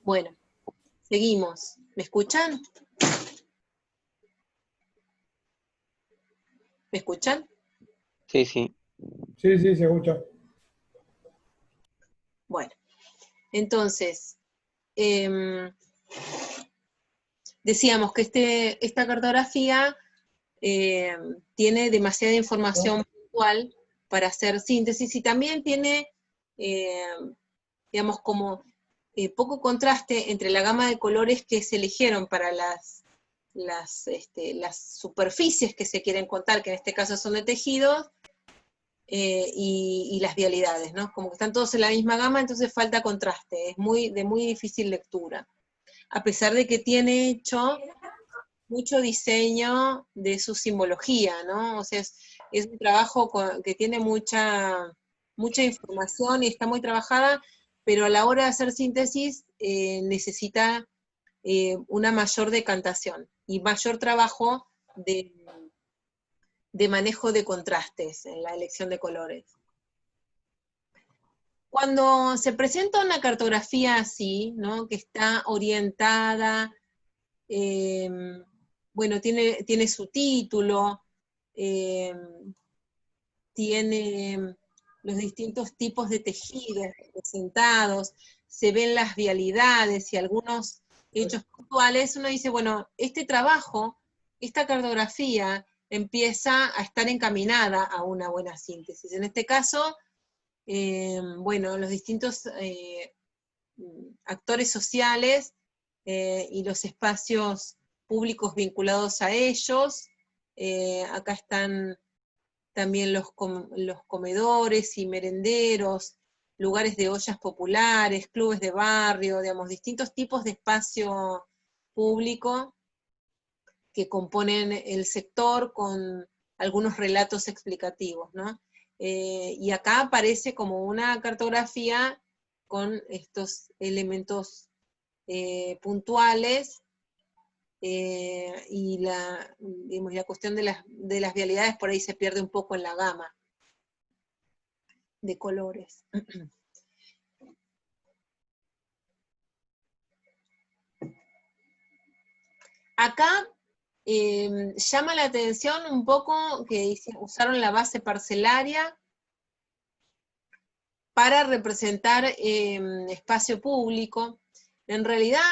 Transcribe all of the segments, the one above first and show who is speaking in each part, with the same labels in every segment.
Speaker 1: Bueno, seguimos. ¿Me escuchan? ¿Me escuchan?
Speaker 2: Sí, sí.
Speaker 3: Sí, sí, se escucha.
Speaker 1: Bueno, entonces, decíamos que esta cartografía tiene demasiada información puntual para hacer síntesis y también tiene, digamos, como poco contraste entre la gama de colores que se eligieron para las superficies que se quieren contar, que en este caso son de tejidos, y las vialidades, ¿no? Como que están todos en la misma gama, entonces falta contraste, es de muy difícil lectura. A pesar de que tiene hecho mucho diseño de su simbología, ¿no? O sea, es un trabajo que tiene mucha información y está muy trabajada, pero a la hora de hacer síntesis necesita una mayor decantación y mayor trabajo de manejo de contrastes en la elección de colores. Cuando se presenta una cartografía así, ¿no? Que está orientada, bueno, tiene su título, tiene los distintos tipos de tejidos representados, se ven las vialidades y algunos hechos puntuales, uno dice, bueno, este trabajo, esta cartografía empieza a estar encaminada a una buena síntesis. En este caso, bueno, los distintos actores sociales y los espacios públicos vinculados a ellos. Acá están también los comedores y merenderos, lugares de ollas populares, clubes de barrio, digamos, distintos tipos de espacio público que componen el sector con algunos relatos explicativos, ¿no? Y acá aparece como una cartografía con estos elementos puntuales, y digamos, la cuestión de las vialidades por ahí se pierde un poco en la gama de colores. Acá llama la atención un poco que usaron la base parcelaria para representar espacio público. En realidad,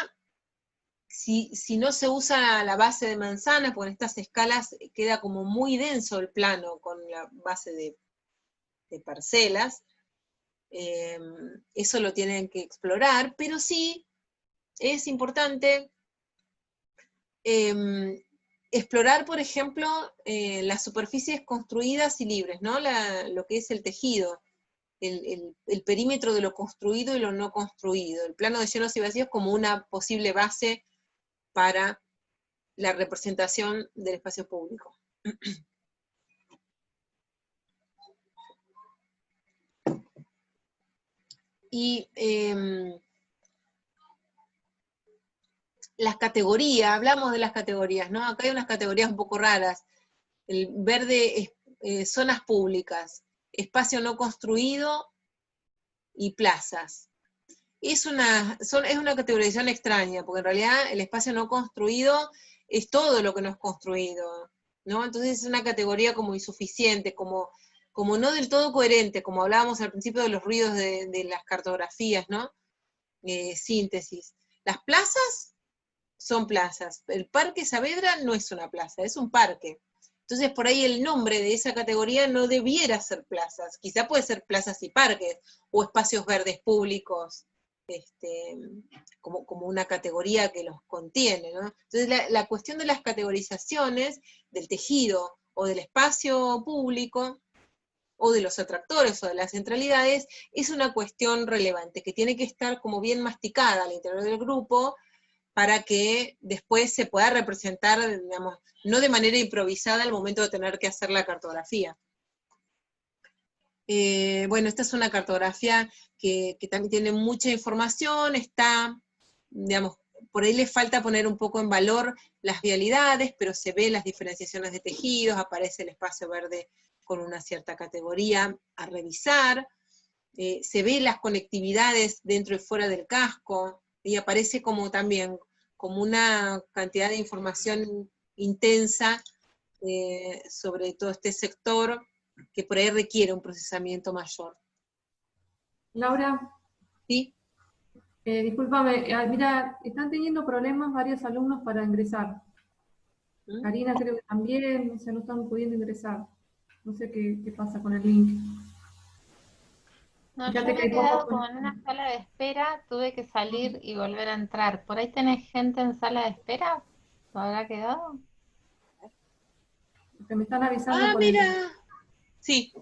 Speaker 1: si no se usa la base de manzanas, porque en estas escalas queda como muy denso el plano con la base de parcelas, eso lo tienen que explorar, pero sí es importante explorar, por ejemplo, las superficies construidas y libres, ¿no? Lo que es el tejido, el perímetro de lo construido y lo no construido, el plano de llenos y vacíos como una posible base para la representación del espacio público. Y las categorías, hablamos de las categorías, ¿no? Acá hay unas categorías un poco raras. El verde es zonas públicas, espacio no construido y plazas. Es una categorización extraña, porque en realidad el espacio no construido es todo lo que no es construido, ¿no? Entonces es una categoría como insuficiente, como no del todo coherente, como hablábamos al principio de los ruidos de las cartografías, ¿no? Síntesis. Las plazas son plazas. El Parque Saavedra no es una plaza, es un parque. Entonces por ahí el nombre de esa categoría no debiera ser plazas, quizá puede ser plazas y parques, o espacios verdes públicos, como una categoría que los contiene, ¿no? Entonces la cuestión de las categorizaciones del tejido o del espacio público, o de los atractores o de las centralidades, es una cuestión relevante, que tiene que estar como bien masticada al interior del grupo, para que después se pueda representar, digamos, no de manera improvisada al momento de tener que hacer la cartografía. Bueno, esta es una cartografía que también tiene mucha información, está, digamos, por ahí le falta poner un poco en valor las vialidades, pero se ve las diferenciaciones de tejidos, aparece el espacio verde con una cierta categoría a revisar, se ve las conectividades dentro y fuera del casco, y aparece como también, como una cantidad de información intensa sobre todo este sector, que por ahí requiere un procesamiento mayor.
Speaker 2: Laura,
Speaker 1: ¿Sí?
Speaker 2: discúlpame, mira, están teniendo problemas varios alumnos para ingresar.
Speaker 1: ¿Mm?
Speaker 2: Karina creo que también, o sea, no están pudiendo ingresar. No sé qué pasa con el link.
Speaker 4: No, yo
Speaker 2: Fíjate
Speaker 4: me
Speaker 2: que
Speaker 4: he
Speaker 2: hay
Speaker 4: quedado
Speaker 2: pocos.
Speaker 4: como en una sala de espera, tuve que salir y volver a entrar. ¿Por ahí tenés gente en sala de espera? ¿Se habrá quedado?
Speaker 2: Que me están avisando
Speaker 1: Ah,
Speaker 2: por el.
Speaker 1: mira. Sí.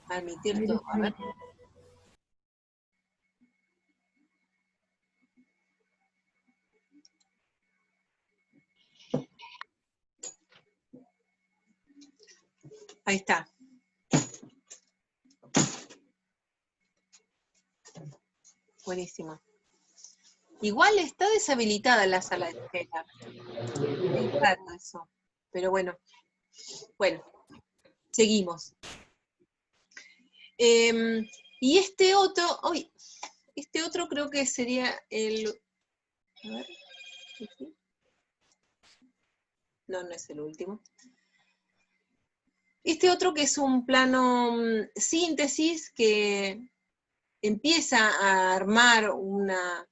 Speaker 1: Admitir todo. A ver. Ahí está. Buenísimo. Igual está deshabilitada la sala de espera. Es raro eso. Pero bueno. Bueno, seguimos. Y este otro creo que sería el... A ver. No, no es el último. Este otro que es un plano síntesis que empieza a armar una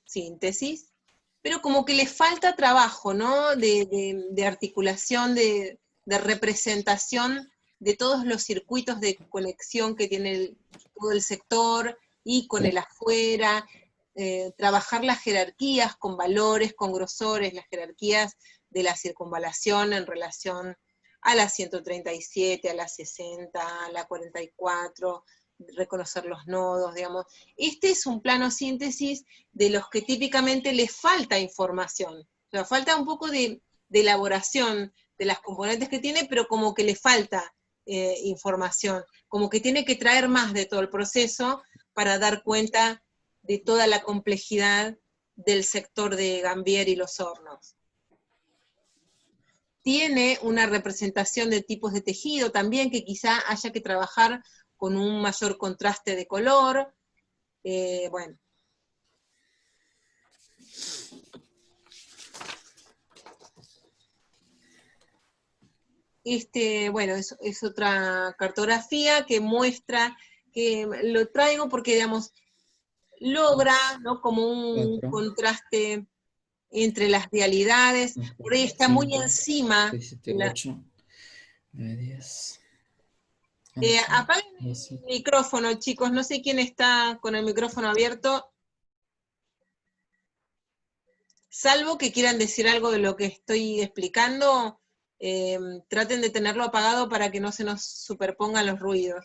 Speaker 1: síntesis, pero como que le falta trabajo, ¿no? De articulación, de representación de todos los circuitos de conexión que tiene todo el sector y con el afuera, trabajar las jerarquías con valores, con grosores, las jerarquías de la circunvalación en relación a la 137, a la 60, a la 44, reconocer los nodos, digamos. Este es un plano síntesis de los que típicamente les falta información. O sea, falta un poco de elaboración de las componentes que tiene, pero como que le falta información, como que tiene que traer más de todo el proceso para dar cuenta de toda la complejidad del sector de Gambier y los hornos. Tiene una representación de tipos de tejido también, que quizá haya que trabajar con un mayor contraste de color. Bueno. Bueno, es otra cartografía que muestra, que lo traigo porque, digamos, logra, ¿no? Como un contraste entre las vialidades, por ahí está muy encima.
Speaker 5: 6, 7, 8, 9, 10.
Speaker 1: Apaguen el micrófono, chicos, no sé quién está con el micrófono abierto, salvo que quieran decir algo de lo que estoy explicando, traten de tenerlo apagado para que no se nos superpongan los ruidos.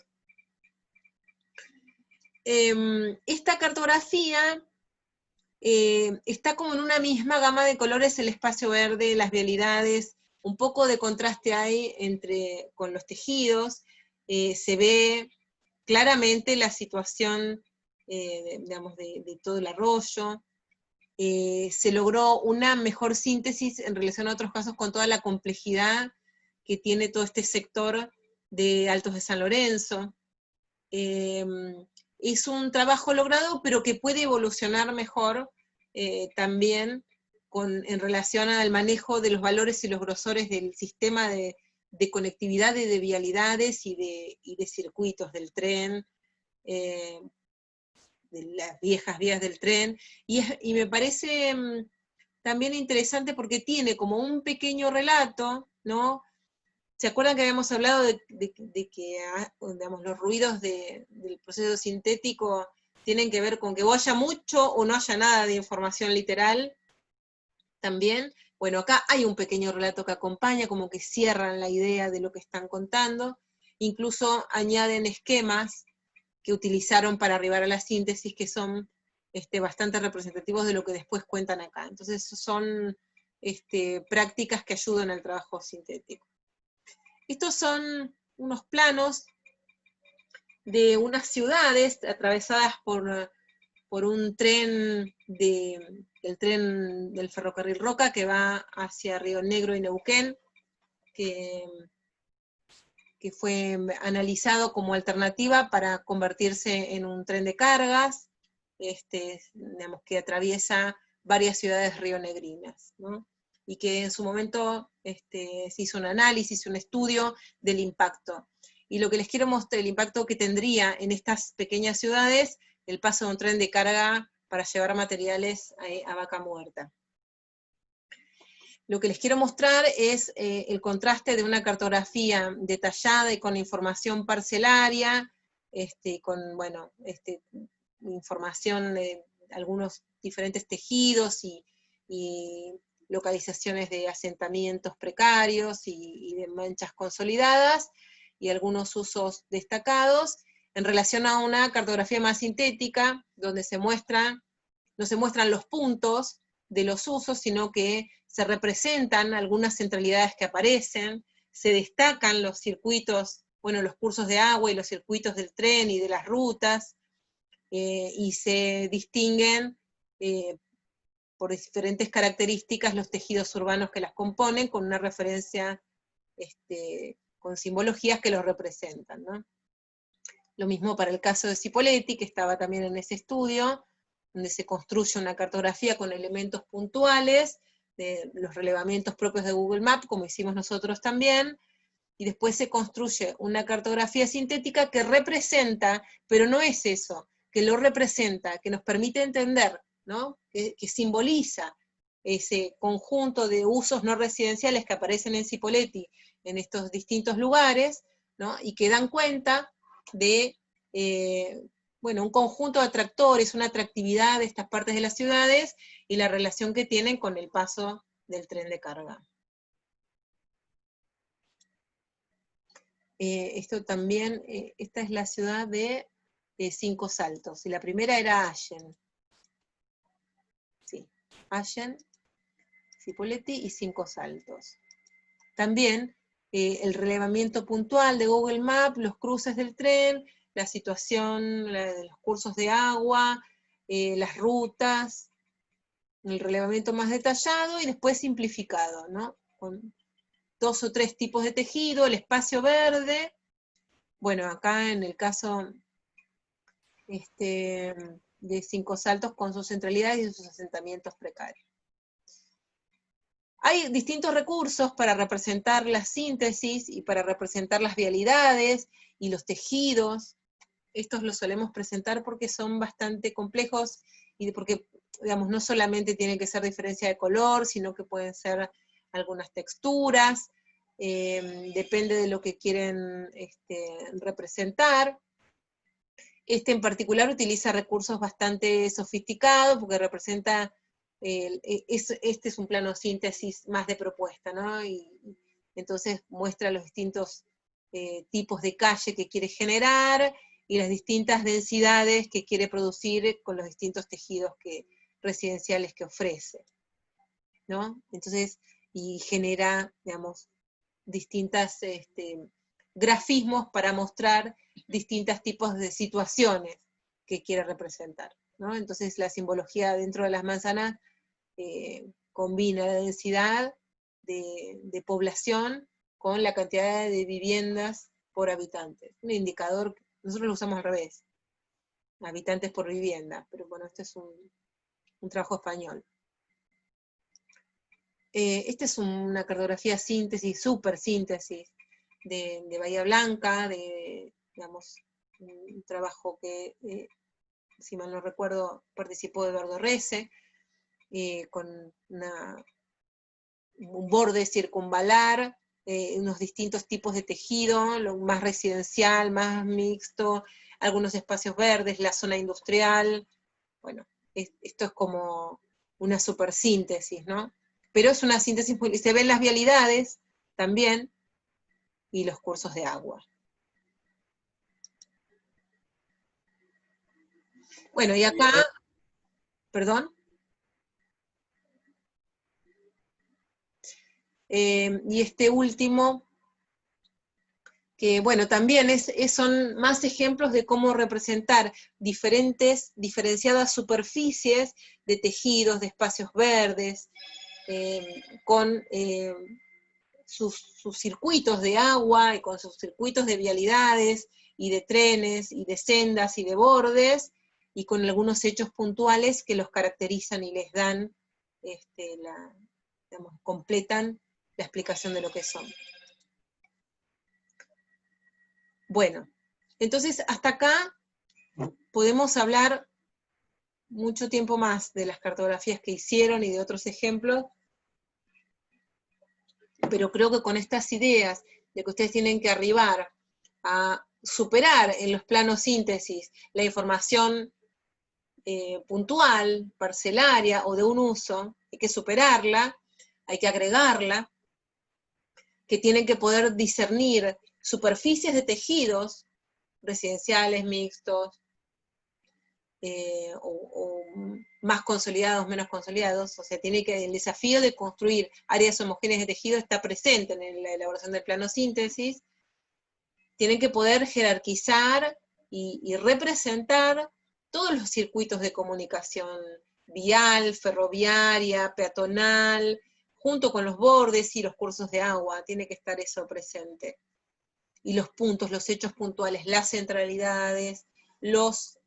Speaker 1: Esta cartografía está como en una misma gama de colores, el espacio verde, las vialidades, un poco de contraste hay con los tejidos, se ve claramente la situación, digamos, de todo el arroyo. Se logró una mejor síntesis en relación a otros casos con toda la complejidad que tiene todo este sector de Altos de San Lorenzo. Es un trabajo logrado, pero que puede evolucionar mejor también en relación al manejo de los valores y los grosores del sistema de conectividad y de vialidades y de circuitos del tren, de las viejas vías del tren, y me parece también interesante porque tiene como un pequeño relato, ¿no? ¿Se acuerdan que habíamos hablado de que digamos, los ruidos del proceso sintético tienen que ver con que o haya mucho o no haya nada de información literal? También, bueno, acá hay un pequeño relato que acompaña, como que cierran la idea de lo que están contando, incluso añaden esquemas que utilizaron para arribar a la síntesis, que son bastante representativos de lo que después cuentan acá. Entonces son prácticas que ayudan al trabajo sintético. Estos son unos planos de unas ciudades atravesadas por un tren el tren del ferrocarril Roca que va hacia Río Negro y Neuquén, que que fue analizado como alternativa para convertirse en un tren de cargas, digamos, que atraviesa varias ciudades rionegrinas, ¿no? Y que en su momento se hizo un análisis, un estudio del impacto. Y lo que les quiero mostrar, el impacto que tendría en estas pequeñas ciudades el paso de un tren de carga para llevar materiales a Vaca Muerta. Lo que les quiero mostrar es el contraste de una cartografía detallada y con información parcelaria, con, bueno, información de algunos diferentes tejidos y localizaciones de asentamientos precarios y de manchas consolidadas, y algunos usos destacados, en relación a una cartografía más sintética, donde no se muestran los puntos de los usos, sino que se representan algunas centralidades que aparecen, se destacan los circuitos, bueno, los cursos de agua y los circuitos del tren y de las rutas, y se distinguen por diferentes características los tejidos urbanos que las componen, con una referencia, con simbologías que los representan, ¿no? Lo mismo para el caso de Cipolletti, que estaba también en ese estudio, donde se construye una cartografía con elementos puntuales, de los relevamientos propios de Google Maps, como hicimos nosotros también, y después se construye una cartografía sintética que representa, pero no es eso, que lo representa, que nos permite entender, ¿no? Que simboliza ese conjunto de usos no residenciales que aparecen en Cipolletti, en estos distintos lugares, ¿no? Y que dan cuenta de, bueno, un conjunto de atractores, una atractividad de estas partes de las ciudades, y la relación que tienen con el paso del tren de carga. Esto también, esta es la ciudad de Cinco Saltos, y la primera era Allen. Sí, Allen, Cipolletti y Cinco Saltos. También el relevamiento puntual de Google Maps, los cruces del tren, la situación de los cursos de agua, las rutas, el relevamiento más detallado y después simplificado, ¿no? Con 2 o 3 tipos de tejido, el espacio verde, bueno, acá en el caso de Cinco Saltos con sus centralidades y sus asentamientos precarios. Hay distintos recursos para representar la síntesis y para representar las vialidades y los tejidos. Estos los solemos presentar porque son bastante complejos y porque, digamos, no solamente tiene que ser diferencia de color, sino que pueden ser algunas texturas, depende de lo que quieren representar. Este en particular utiliza recursos bastante sofisticados porque representa, este es un plano síntesis más de propuesta, ¿no? Y entonces muestra los distintos tipos de calle que quiere generar, y las distintas densidades que quiere producir con los distintos tejidos residenciales que ofrece, ¿no? Entonces, y genera, digamos, distintas grafismos para mostrar distintos tipos de situaciones que quiere representar, ¿no? Entonces la simbología dentro de las manzanas combina la densidad de población con la cantidad de viviendas por habitante. Un indicador, nosotros lo usamos al revés, habitantes por vivienda, pero bueno, este es un trabajo español. Esta es una cartografía síntesis, súper síntesis, de Bahía Blanca, digamos, un trabajo que, si mal no recuerdo, participó Eduardo Rece, con un borde circunvalar, unos distintos tipos de tejido, lo más residencial, más mixto, algunos espacios verdes, la zona industrial. Bueno, esto es como una supersíntesis, ¿no? Pero es una síntesis, se ven las vialidades también, y los cursos de agua. Bueno, y acá, perdón. Y este último, que bueno, también son más ejemplos de cómo representar diferenciadas superficies de tejidos, de espacios verdes, con sus circuitos de agua y con sus circuitos de vialidades y de trenes y de sendas y de bordes, y con algunos hechos puntuales que los caracterizan y les dan, digamos, completan la explicación de lo que son. Bueno, entonces hasta acá podemos hablar mucho tiempo más de las cartografías que hicieron y de otros ejemplos, pero creo que con estas ideas de que ustedes tienen que arribar a superar en los planos síntesis la información puntual, parcelaria o de un uso, hay que superarla, hay que agregarla, que tienen que poder discernir superficies de tejidos, residenciales, mixtos, o más consolidados, menos consolidados, o sea, el desafío de construir áreas homogéneas de tejido está presente en la elaboración del plano síntesis. Tienen que poder jerarquizar y representar todos los circuitos de comunicación vial, ferroviaria, peatonal, junto con los bordes y los cursos de agua, tiene que estar eso presente. Y los puntos, los hechos puntuales, las centralidades, los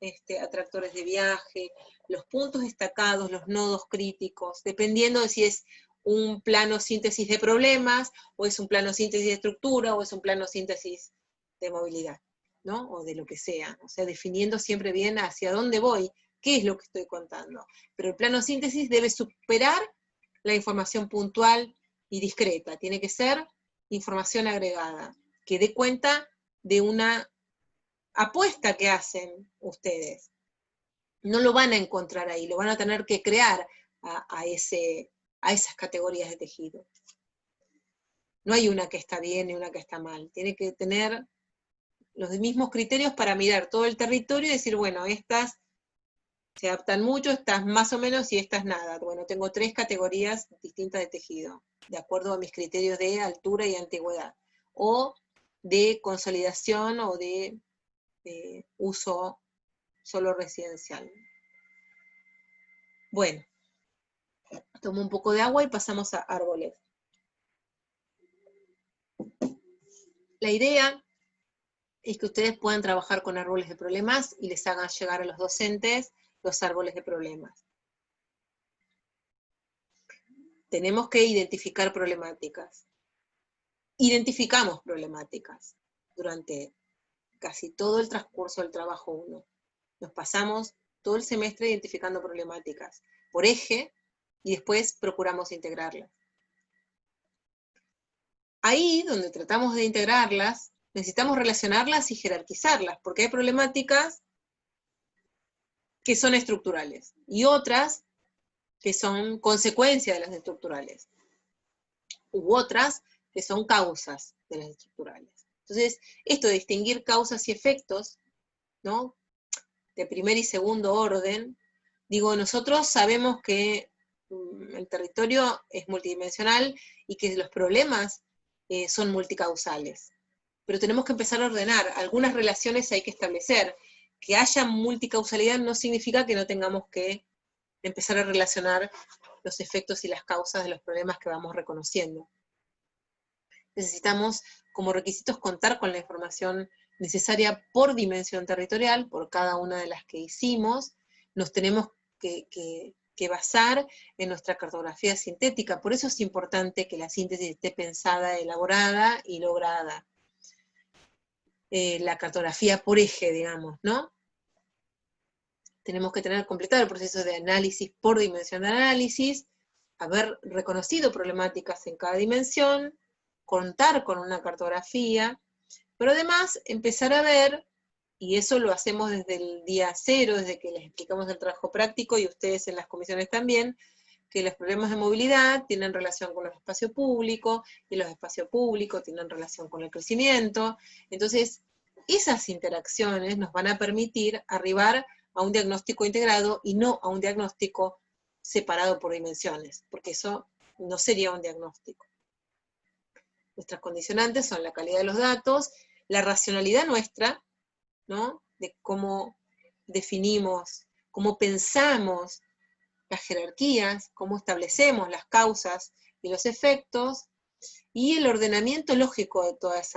Speaker 1: atractores de viaje, los puntos destacados, los nodos críticos, dependiendo de si es un plano síntesis de problemas, o es un plano síntesis de estructura, o es un plano síntesis de movilidad, ¿no? O de lo que sea. O sea, definiendo siempre bien hacia dónde voy, qué es lo que estoy contando. Pero el plano síntesis debe superar la información puntual y discreta. Tiene que ser información agregada, que dé cuenta de una apuesta que hacen ustedes. No lo van a encontrar ahí, lo van a tener que crear a esas categorías de tejido. No hay una que está bien y una que está mal. Tiene que tener los mismos criterios para mirar todo el territorio y decir, bueno, estas se adaptan mucho, estas más o menos y estas nada. Bueno, tengo 3 categorías distintas de tejido, de acuerdo a mis criterios de altura y antigüedad, o de consolidación o de uso solo residencial. Bueno, tomo un poco de agua y pasamos a árboles. La idea es que ustedes puedan trabajar con árboles de problemas y les hagan llegar a los docentes los árboles de problemas. Tenemos que identificar problemáticas. Identificamos problemáticas durante casi todo el transcurso del trabajo 1. Nos pasamos todo el semestre identificando problemáticas por eje y después procuramos integrarlas. Ahí, donde tratamos de integrarlas, necesitamos relacionarlas y jerarquizarlas, porque hay problemáticas que son estructurales, y otras que son consecuencia de las estructurales, u otras que son causas de las estructurales. Entonces, esto de distinguir causas y efectos, ¿no?, de primer y segundo orden, digo, nosotros sabemos que el territorio es multidimensional y que los problemas son multicausales, pero tenemos que empezar a ordenar, algunas relaciones hay que establecer. Que haya multicausalidad no significa que no tengamos que empezar a relacionar los efectos y las causas de los problemas que vamos reconociendo. Necesitamos como requisitos contar con la información necesaria por dimensión territorial, por cada una de las que hicimos. Nos tenemos que basar en nuestra cartografía sintética, por eso es importante que la síntesis esté pensada, elaborada y lograda. La cartografía por eje, digamos, ¿no? Tenemos que tener completado el proceso de análisis por dimensión de análisis, haber reconocido problemáticas en cada dimensión, contar con una cartografía, pero además empezar a ver, y eso lo hacemos desde el día 0, desde que les explicamos el trabajo práctico, y ustedes en las comisiones también, que los problemas de movilidad tienen relación con los espacios públicos, y los espacios públicos tienen relación con el crecimiento. Entonces, esas interacciones nos van a permitir arribar a un diagnóstico integrado y no a un diagnóstico separado por dimensiones, porque eso no sería un diagnóstico. Nuestras condicionantes son la calidad de los datos, la racionalidad nuestra, ¿no?, de cómo definimos, cómo pensamos las jerarquías, cómo establecemos las causas y los efectos, Y el ordenamiento lógico de todas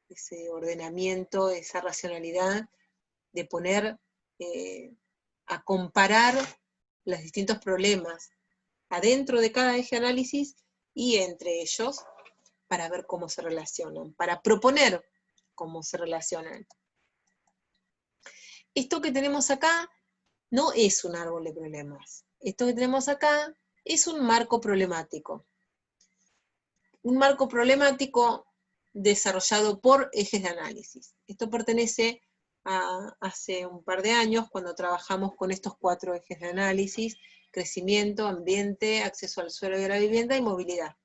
Speaker 1: ese ordenamiento, esa racionalidad de poner a comparar los distintos problemas adentro de cada eje de análisis y entre ellos para ver cómo se relacionan, para proponer cómo se relacionan. Esto que tenemos acá no es un árbol de problemas. Esto que tenemos acá es un marco problemático. Un marco problemático desarrollado por ejes de análisis. Esto pertenece a hace un par de años, cuando trabajamos con estos 4 ejes de análisis: crecimiento, ambiente, acceso al suelo y a la vivienda, y movilidad.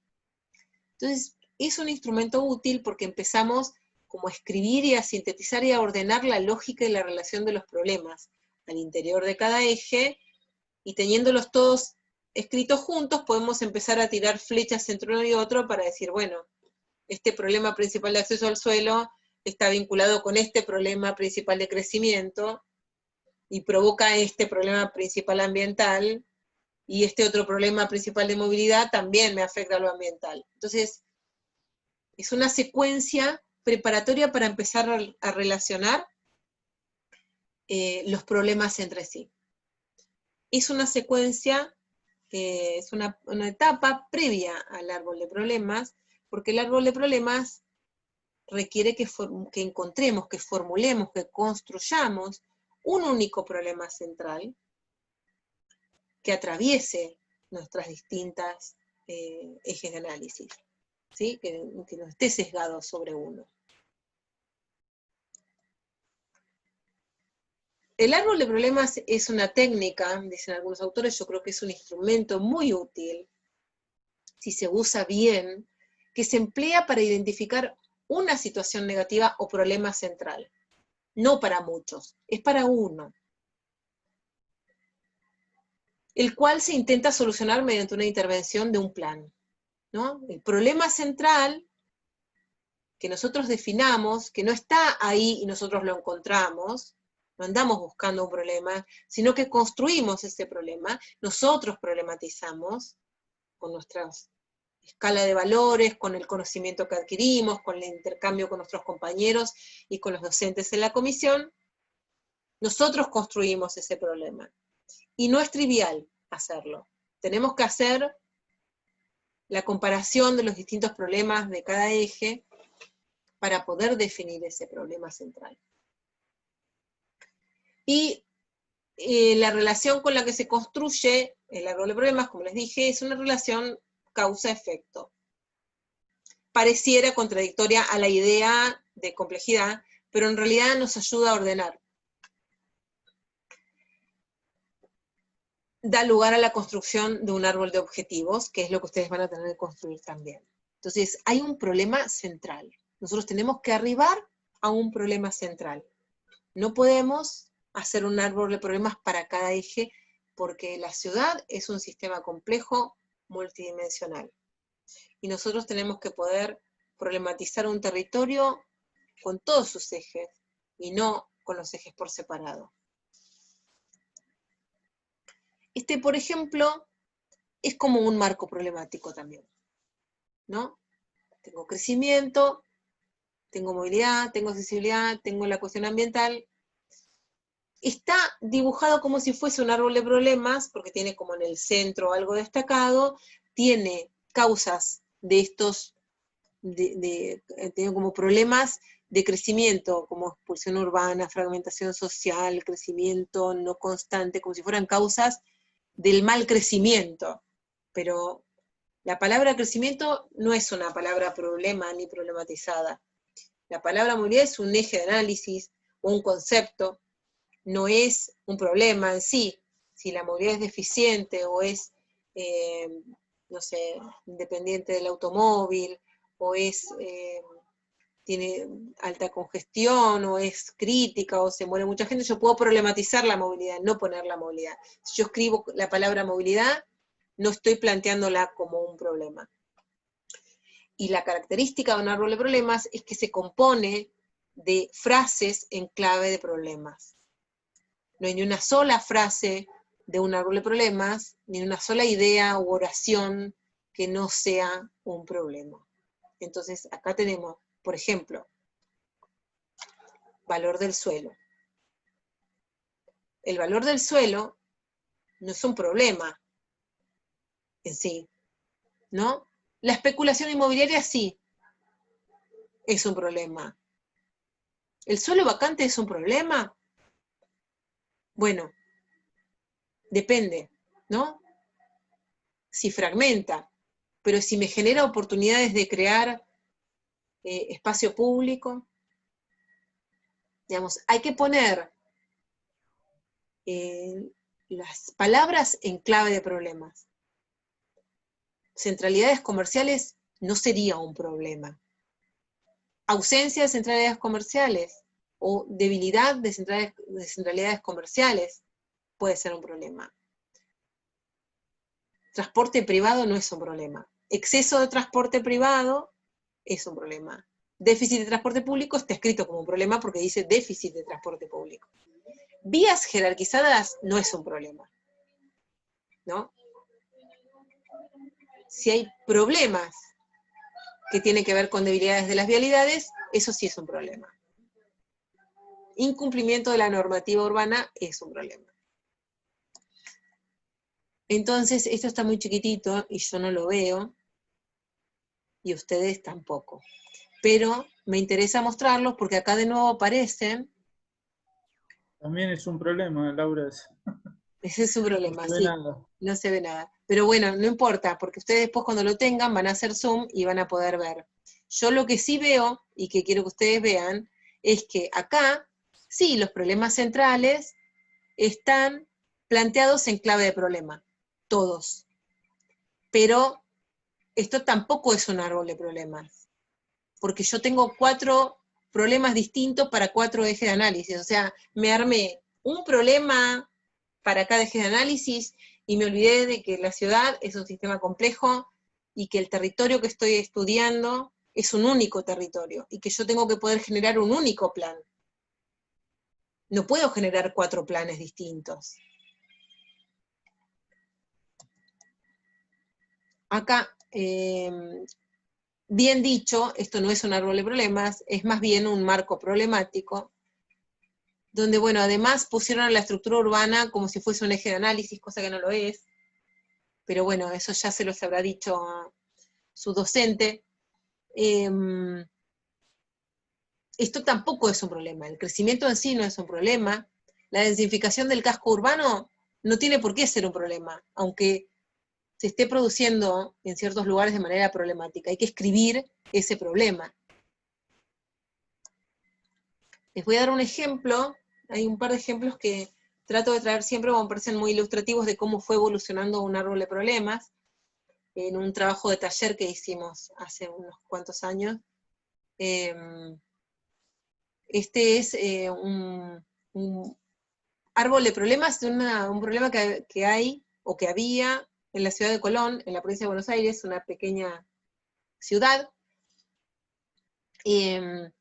Speaker 1: Entonces, es un instrumento útil porque empezamos como a escribir y a sintetizar y a ordenar la lógica y la relación de los problemas al interior de cada eje, y teniéndolos todos escritos juntos, podemos empezar a tirar flechas entre uno y otro para decir, bueno, este problema principal de acceso al suelo está vinculado con este problema principal de crecimiento, y provoca este problema principal ambiental, y este otro problema principal de movilidad también me afecta a lo ambiental. Entonces, es una secuencia preparatoria para empezar a relacionar los problemas entre sí. Es una secuencia, es una etapa previa al árbol de problemas, porque el árbol de problemas requiere que encontremos, que formulemos, que construyamos un único problema central que atraviese nuestras distintas ejes de análisis, ¿sí? Que no esté sesgado sobre uno. El árbol de problemas es una técnica, dicen algunos autores, yo creo que es un instrumento muy útil, si se usa bien, que se emplea para identificar una situación negativa o problema central. No para muchos, es para uno, el cual se intenta solucionar mediante una intervención de un plan, ¿no? El problema central que nosotros definamos, que no está ahí y nosotros lo encontramos, no andamos buscando un problema, sino que construimos ese problema, nosotros problematizamos con nuestra escala de valores, con el conocimiento que adquirimos, con el intercambio con nuestros compañeros y con los docentes en la comisión, nosotros construimos ese problema. Y no es trivial hacerlo. Tenemos que hacer la comparación de los distintos problemas de cada eje para poder definir ese problema central. Y la relación con la que se construye el árbol de problemas, como les dije, es una relación causa-efecto. Pareciera contradictoria a la idea de complejidad, pero en realidad nos ayuda a ordenar. Da lugar a la construcción de un árbol de objetivos, que es lo que ustedes van a tener que construir también. Entonces, hay un problema central. Nosotros tenemos que arribar a un problema central. No podemos hacer un árbol de problemas para cada eje, porque la ciudad es un sistema complejo, multidimensional. Y nosotros tenemos que poder problematizar un territorio con todos sus ejes, y no con los ejes por separado. Este, por ejemplo, es como un marco problemático también, ¿no? Tengo crecimiento, tengo movilidad, tengo accesibilidad, tengo la cuestión ambiental. Está dibujado como si fuese un árbol de problemas, porque tiene como en el centro algo destacado, tiene causas de estos, tiene como problemas de crecimiento, como expulsión urbana, fragmentación social, crecimiento no constante, como si fueran causas del mal crecimiento. Pero la palabra crecimiento no es una palabra problema ni problematizada. La palabra movilidad es un eje de análisis o un concepto, no es un problema en sí. Si la movilidad es deficiente o es, no sé, independiente del automóvil, o es, tiene alta congestión, o es crítica, o se muere mucha gente, yo puedo problematizar la movilidad, no poner la movilidad. Si yo escribo la palabra movilidad, no estoy planteándola como un problema. Y la característica de un árbol de problemas es que se compone de frases en clave de problemas. No hay ni una sola frase de un árbol de problemas, ni una sola idea u oración que no sea un problema. Entonces, acá tenemos, por ejemplo, valor del suelo. El valor del suelo no es un problema en sí, ¿no? La especulación inmobiliaria sí es un problema. ¿El suelo vacante es un problema? Bueno, depende, ¿no? Si fragmenta, pero si me genera oportunidades de crear espacio público, digamos, hay que poner las palabras en clave de problemas. Centralidades comerciales no sería un problema. Ausencia de centralidades comerciales o debilidad de centralidades comerciales puede ser un problema. Transporte privado no es un problema. Exceso de transporte privado es un problema. Déficit de transporte público está escrito como un problema porque dice déficit de transporte público. Vías jerarquizadas no es un problema, ¿no? Si hay problemas que tienen que ver con debilidades de las vialidades, eso sí es un problema. Incumplimiento de la normativa urbana es un problema. Entonces, esto está muy chiquitito y yo no lo veo, y ustedes tampoco. Pero me interesa mostrarlos porque acá de nuevo aparecen.
Speaker 3: También es un problema, Laura.
Speaker 1: Ese es su problema,
Speaker 3: No se ve
Speaker 1: sí.
Speaker 3: nada.
Speaker 1: No se ve nada. Pero bueno, no importa, porque ustedes después cuando lo tengan van a hacer zoom y van a poder ver. Yo lo que sí veo, y que quiero que ustedes vean, es que acá, sí, los problemas centrales están planteados en clave de problema, todos. Pero esto tampoco es un árbol de problemas, porque yo tengo 4 problemas distintos para 4 ejes de análisis. O sea, me armé un problema para cada eje de análisis, y me olvidé de que la ciudad es un sistema complejo, y que el territorio que estoy estudiando es un único territorio, y que yo tengo que poder generar un único plan. No puedo generar 4 planes distintos. Acá, bien dicho, esto no es un árbol de problemas, es más bien un marco problemático, donde, bueno, además pusieron a la estructura urbana como si fuese un eje de análisis, cosa que no lo es, pero bueno, eso ya se los habrá dicho su docente. Esto tampoco es un problema, el crecimiento en sí no es un problema, la densificación del casco urbano no tiene por qué ser un problema, aunque se esté produciendo en ciertos lugares de manera problemática. Hay que escribir ese problema. Les voy a dar un ejemplo, hay un par de ejemplos que trato de traer siempre, me parecen muy ilustrativos de cómo fue evolucionando un árbol de problemas, en un trabajo de taller que hicimos hace unos cuantos años. Este es un árbol de problemas, de un problema que hay, o que había, en la ciudad de Colón, en la provincia de Buenos Aires, una pequeña ciudad, que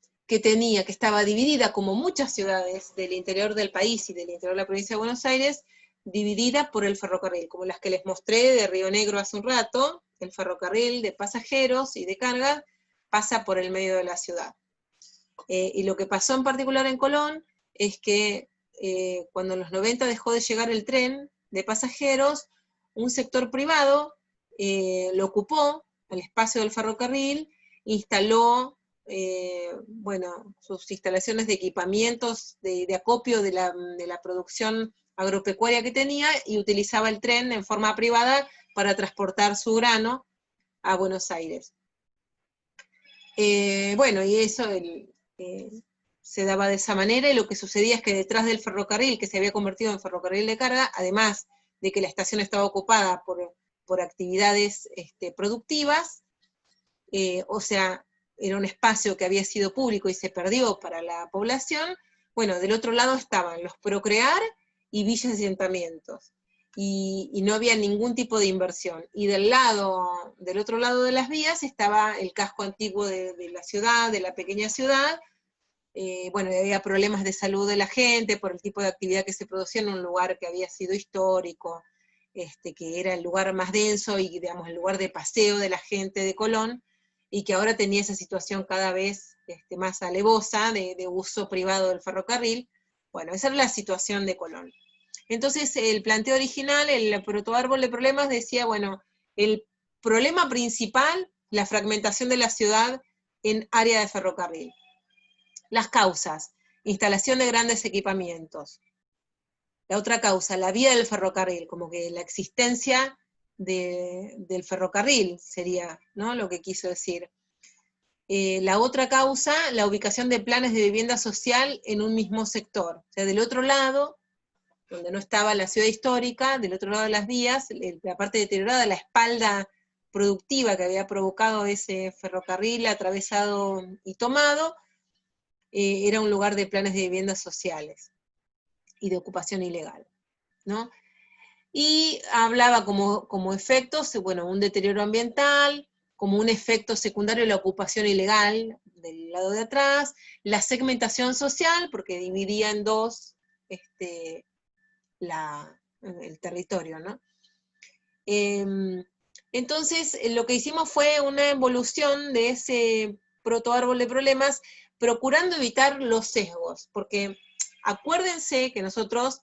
Speaker 1: estaba dividida, como muchas ciudades del interior del país y del interior de la provincia de Buenos Aires, dividida por el ferrocarril, como las que les mostré de Río Negro hace un rato. El ferrocarril de pasajeros y de carga pasa por el medio de la ciudad. Y lo que pasó en particular en Colón es que cuando en los 90 dejó de llegar el tren de pasajeros, un sector privado lo ocupó, el espacio del ferrocarril, instaló sus instalaciones de equipamientos de acopio de la producción agropecuaria que tenía, y utilizaba el tren en forma privada para transportar su grano a Buenos Aires. Y eso se daba de esa manera, y lo que sucedía es que detrás del ferrocarril, que se había convertido en ferrocarril de carga, además de que la estación estaba ocupada por actividades productivas, o sea, era un espacio que había sido público y se perdió para la población. Bueno, del otro lado estaban los Procrear y villas de asentamientos, y no había ningún tipo de inversión. Y del otro lado de las vías estaba el casco antiguo de la ciudad, de la pequeña ciudad. Había problemas de salud de la gente por el tipo de actividad que se producía en un lugar que había sido histórico, que era el lugar más denso y, digamos, el lugar de paseo de la gente de Colón, y que ahora tenía esa situación cada vez más alevosa de uso privado del ferrocarril. Bueno, esa era la situación de Colón. Entonces, el planteo original, el protoárbol de problemas, decía, bueno, el problema principal, la fragmentación de la ciudad en área de ferrocarril. Las causas, instalación de grandes equipamientos. La otra causa, la vía del ferrocarril, como que la existencia del ferrocarril sería, ¿no?, lo que quiso decir. La otra causa, la ubicación de planes de vivienda social en un mismo sector. O sea, del otro lado, donde no estaba la ciudad histórica, del otro lado de las vías, la parte deteriorada, la espalda productiva que había provocado ese ferrocarril atravesado y tomado, era un lugar de planes de viviendas sociales y de ocupación ilegal, ¿no? Y hablaba como efectos, bueno, un deterioro ambiental, como un efecto secundario la ocupación ilegal del lado de atrás, la segmentación social, porque dividía en dos el territorio, ¿no? Entonces, lo que hicimos fue una evolución de ese protoárbol de problemas, procurando evitar los sesgos, porque acuérdense que nosotros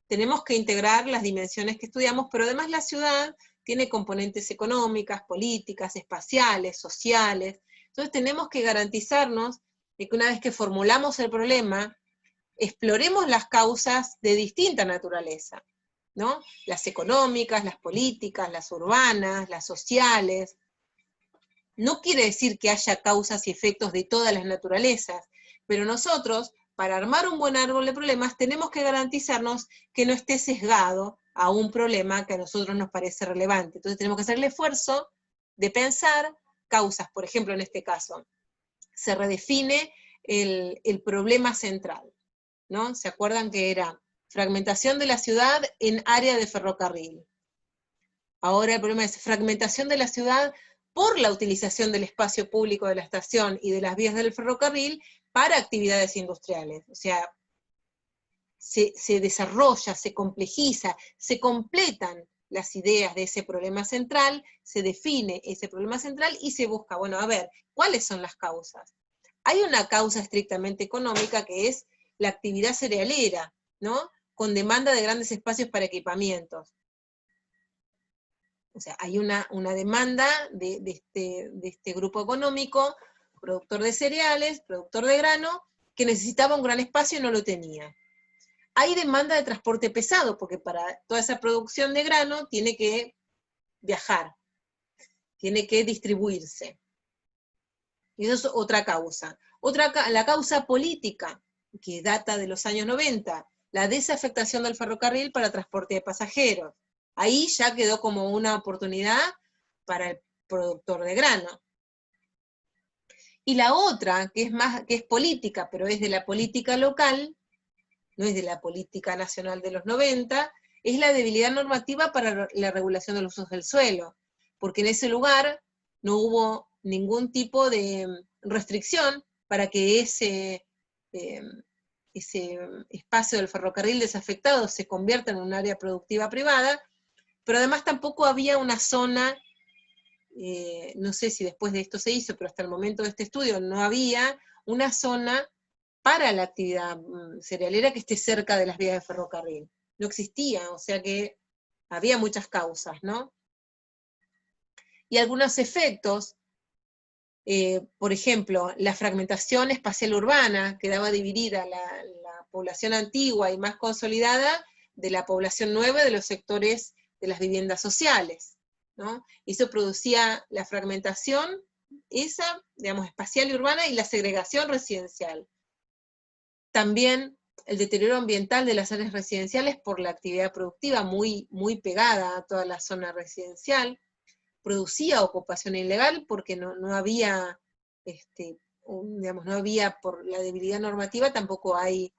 Speaker 1: tenemos que integrar las dimensiones que estudiamos, pero además la ciudad tiene componentes económicas, políticas, espaciales, sociales. Entonces tenemos que garantizarnos de que una vez que formulamos el problema, exploremos las causas de distinta naturaleza, ¿no? Las económicas, las políticas, las urbanas, las sociales. No quiere decir que haya causas y efectos de todas las naturalezas, pero nosotros, para armar un buen árbol de problemas, tenemos que garantizarnos que no esté sesgado a un problema que a nosotros nos parece relevante. Entonces tenemos que hacer el esfuerzo de pensar causas. Por ejemplo, en este caso, se redefine el problema central, ¿no? ¿Se acuerdan que era fragmentación de la ciudad en área de ferrocarril? Ahora el problema es fragmentación de la ciudad por la utilización del espacio público de la estación y de las vías del ferrocarril para actividades industriales. O sea, se desarrolla, se complejiza, se completan las ideas de ese problema central, se define ese problema central y se busca, bueno, a ver, ¿cuáles son las causas? Hay una causa estrictamente económica que es la actividad cerealera, ¿no? Con demanda de grandes espacios para equipamientos. O sea, hay una demanda de este grupo económico, productor de cereales, productor de grano, que necesitaba un gran espacio y no lo tenía. Hay demanda de transporte pesado, porque para toda esa producción de grano tiene que viajar, tiene que distribuirse. Y eso es otra causa. La causa política, que data de los años 90, la desafectación del ferrocarril para transporte de pasajeros. Ahí ya quedó como una oportunidad para el productor de grano. Y la otra, que es política, pero es de la política local, no es de la política nacional de los 90, es la debilidad normativa para la regulación de los usos del suelo, porque en ese lugar no hubo ningún tipo de restricción para que ese espacio del ferrocarril desafectado se convierta en un área productiva privada, pero además tampoco había una zona, no sé si después de esto se hizo, pero hasta el momento de este estudio no había una zona para la actividad cerealera que esté cerca de las vías de ferrocarril. No existía, o sea que había muchas causas, ¿no? Y algunos efectos, por ejemplo, la fragmentación espacial urbana, quedaba dividida la población antigua y más consolidada de la población nueva de los sectores de las viviendas sociales, ¿no? Eso producía la fragmentación, esa, digamos, espacial y urbana, y la segregación residencial. También el deterioro ambiental de las áreas residenciales por la actividad productiva muy, muy pegada a toda la zona residencial, producía ocupación ilegal porque no había, digamos, no había, por la debilidad normativa, tampoco hay,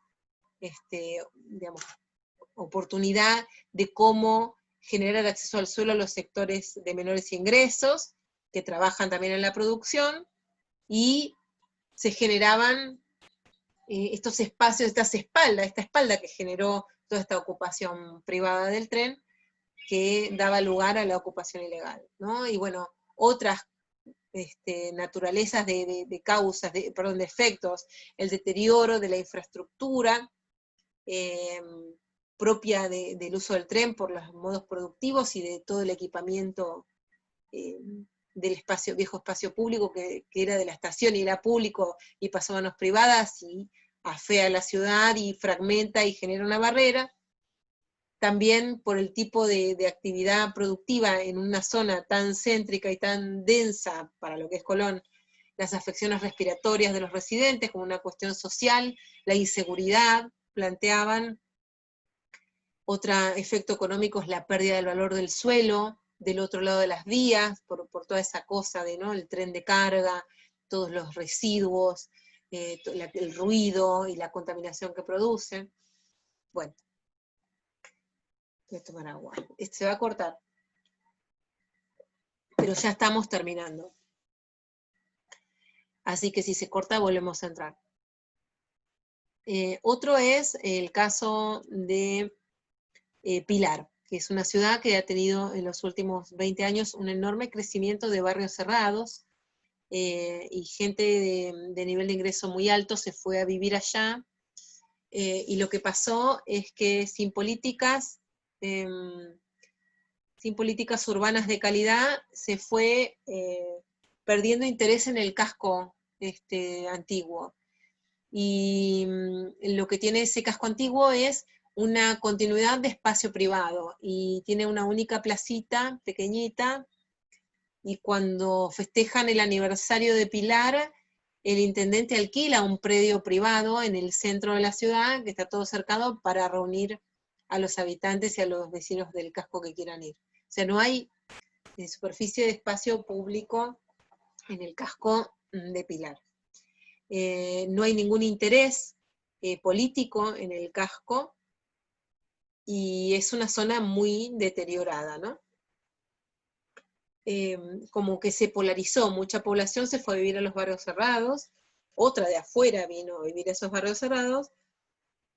Speaker 1: digamos, oportunidad de cómo generar acceso al suelo a los sectores de menores ingresos, que trabajan también en la producción, y se generaban estos espacios, esta espalda que generó toda esta ocupación privada del tren, que daba lugar a la ocupación ilegal, ¿no? Y bueno, otras naturalezas de causas, de efectos, el deterioro de la infraestructura propia del uso del tren por los modos productivos y de todo el equipamiento del viejo espacio público que era de la estación y era público y pasó a manos privadas y afea la ciudad y fragmenta y genera una barrera. También por el tipo de actividad productiva en una zona tan céntrica y tan densa para lo que es Colón, las afecciones respiratorias de los residentes como una cuestión social, la inseguridad, planteaban. Otro efecto económico es la pérdida del valor del suelo, del otro lado de las vías, por toda esa cosa de, ¿no?, el tren de carga, todos los residuos, el ruido y la contaminación que produce. Bueno. Voy a tomar agua. Se va a cortar. Pero ya estamos terminando. Así que si se corta, volvemos a entrar. Otro es el caso de Pilar, que es una ciudad que ha tenido en los últimos 20 años un enorme crecimiento de barrios cerrados, y gente de nivel de ingreso muy alto se fue a vivir allá, y lo que pasó es que sin políticas urbanas de calidad, se fue perdiendo interés en el casco antiguo. Y lo que tiene ese casco antiguo es una continuidad de espacio privado, y tiene una única placita pequeñita, y cuando festejan el aniversario de Pilar, el intendente alquila un predio privado en el centro de la ciudad, que está todo cercado, para reunir a los habitantes y a los vecinos del casco que quieran ir. O sea, no hay superficie de espacio público en el casco de Pilar. No hay ningún interés político en el casco, y es una zona muy deteriorada, ¿no? Como que se polarizó, mucha población se fue a vivir a los barrios cerrados, otra de afuera vino a vivir a esos barrios cerrados,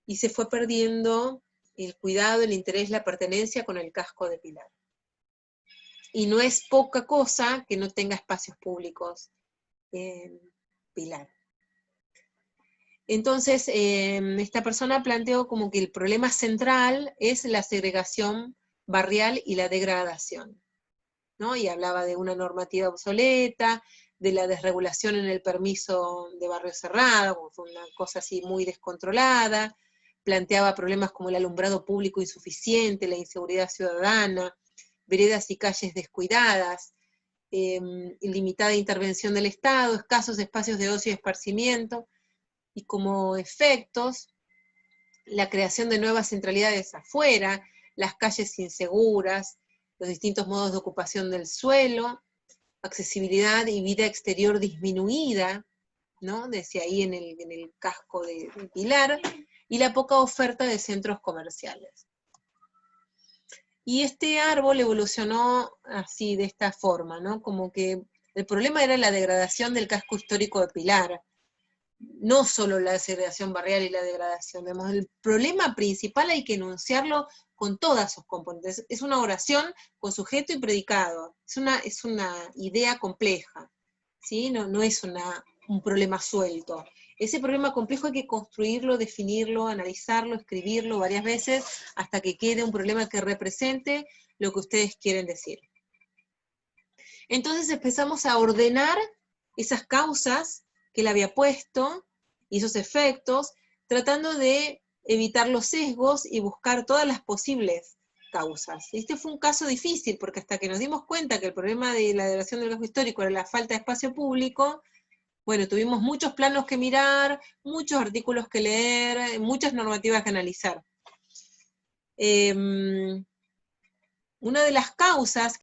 Speaker 1: y se fue perdiendo el cuidado, el interés, la pertenencia con el casco de Pilar. Y no es poca cosa que no tenga espacios públicos en Pilar. Entonces, esta persona planteó como que el problema central es la segregación barrial y la degradación, ¿no? Y hablaba de una normativa obsoleta, de la desregulación en el permiso de barrio cerrado, como fue una cosa así muy descontrolada, planteaba problemas como el alumbrado público insuficiente, la inseguridad ciudadana, veredas y calles descuidadas, limitada intervención del Estado, escasos espacios de ocio y esparcimiento, y como efectos, la creación de nuevas centralidades afuera, las calles inseguras, los distintos modos de ocupación del suelo, accesibilidad y vida exterior disminuida, ¿no? Decía ahí en el casco de Pilar, y la poca oferta de centros comerciales. Y este árbol evolucionó así, de esta forma, ¿no? Como que el problema era la degradación del casco histórico de Pilar, no solo la segregación barrial y la degradación, digamos, el problema principal hay que enunciarlo con todas sus componentes, es una oración con sujeto y predicado, es una idea compleja, ¿sí? No es un problema suelto. Ese problema complejo hay que construirlo, definirlo, analizarlo, escribirlo varias veces, hasta que quede un problema que represente lo que ustedes quieren decir. Entonces empezamos a ordenar esas causas que él había puesto, y esos efectos, tratando de evitar los sesgos y buscar todas las posibles causas. Este fue un caso difícil, porque hasta que nos dimos cuenta que el problema de la degradación del casco histórico era la falta de espacio público, bueno, tuvimos muchos planos que mirar, muchos artículos que leer, muchas normativas que analizar. Una de las causas